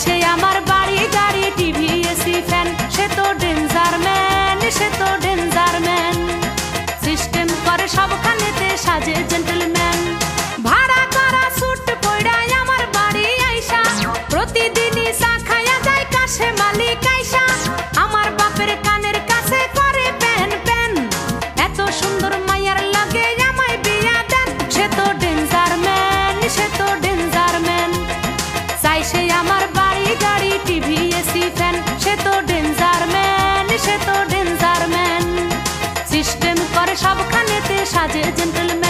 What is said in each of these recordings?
সে আমার বাড়ি গাড়ি টিভি এসি ফ্যান, সে তো ডেঞ্জার ম্যান, সে তো ডেঞ্জার ম্যান। সিস্টেম করে সবখানেতে সাজে জেন্টলম্যান। ভাড়া করা স্যুট পইড়ায় আমার বাড়ি আইসা, প্রতিদিনই চা খায়া যায় কাছে মালিক আইসা। আমার বাপের কানের কাছে করে প্যান প্যান, এত সুন্দর মাইয়ার লাগে আমায় বিয়া দেন। সে তো ডেঞ্জার ম্যান, সে তো ডেঞ্জার ম্যান। চাই সে আমার বাড়ি গাড়ি টিভি এসি ফ্যান, সে তো ডেঞ্জার ম্যান, সে তো ডেঞ্জার ম্যান। সিস্টেম করে সবখানেতে সাজে জেন্টলম্যান।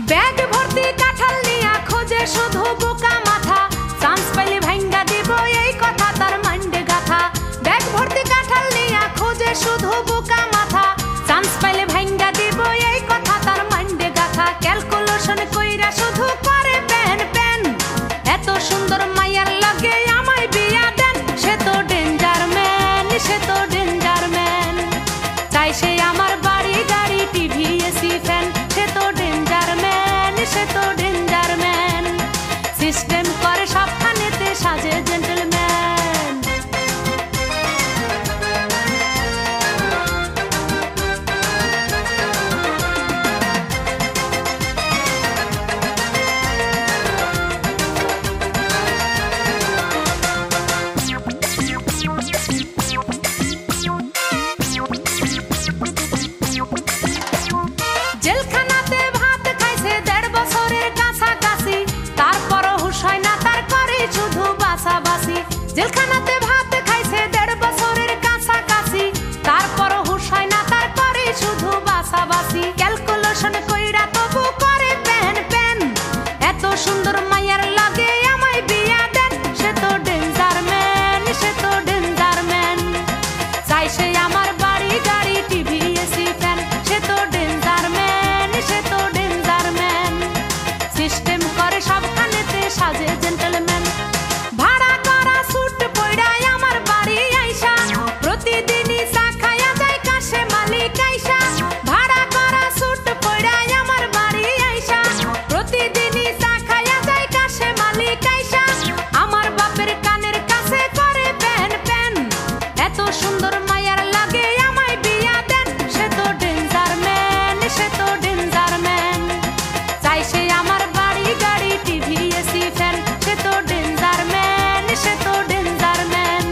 ব্যাগ ভর্তি কাঁঠাল নিয়া খোঁজে শুধু বোকা মাথা, চান্স পাইলে ভাঙ্গা দিব এই কথা তার মাইন্ডে গাথা। ব্যাগ ভর্তি কাঁঠাল নিয়া খোঁজে শুধু বোকা মাথা, চান্স পাইলে ভাঙ্গা দিব এই কথা তার মাইন্ডে গাথা। ক্যালকুলেশন কইরা শুধু করে প্যান প্যান, এত সুন্দর মাইয়ার লাগে আমায় বিয়া দেন। সে তো ডেঞ্জার ম্যান, সে তো ডেঞ্জার ম্যান। চাই সে আমার বাড়ি গাড়ি টিভি এসি ফ্যান, সে তো ডেঞ্জার ম্যান, সে তো ডেঞ্জার ম্যান। সিস্টেম করে সবখানেতে সাজে জেন্টলম্যান। জেলখানাতে ভাত খাইছে 1.5 বছরের কাছাকাছি, তারপরও হুঁশ হয় না তার করে শুধু বাসাবাসি। জেলখানাতে ভাত খাইছে 1.5 বছরের কাছাকাছি, তারপরও হুঁশ হয় না তার করে শুধু বাসাবাসি। ক্যালকুলেশন কইরা তবু করে প্যান প্যান, এত সুন্দর মাইয়ার লাগে আমায় বিয়া দেন। সে তো ডেঞ্জার ম্যান, সে তো ডেঞ্জার ম্যান। চাই সে আমার বাড়ি গাড়ি টিভি এসি ফ্যান, সে তো ডেঞ্জার ম্যান, সে তো ডেঞ্জার ম্যান। সিস্টেম করে সবখানেতে সাজে জেন্টলম্যান। ভাড়া করা স্যুট পইড়ায় আমার বাড়ি আইসা, প্রতিদিনই চা খায়া যায় কাছে মালিক আইসা। ভাড়া করা স্যুট পইড়ায় আমার বাড়ি আইসা, প্রতিদিনই চা খায়া যায় কাছে মালিক আইসা। আমার বাপের কানের কাছে করে প্যান প্যান, এত সুন্দর মাইয়ার লাগে আমায় বিয়া দেন। সে তো ডেঞ্জার ম্যান, সে তো ডেঞ্জার ম্যান। চাই সে আমার বাড়ি গাড়ি টিভি এসি ফ্যান, সে তো ডেঞ্জার ম্যান, সে তো ডেঞ্জার ম্যান।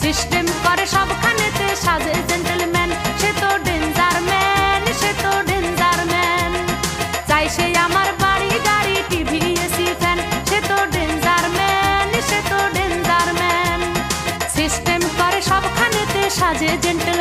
সিস্টেম করে সবখানেতে সাজে জেন্টলম্যান, সে তো ডেঞ্জার ম্যান, সে তো ডেঞ্জার ম্যান। চাই সে আমার বাড়ি গাড়ি টিভি এসি ফ্যান, সে তো ডেঞ্জার ম্যান, সে তো ডেঞ্জার ম্যান। সিস্টেম করে সবখানেতে সাজে জেন্টলম্যান।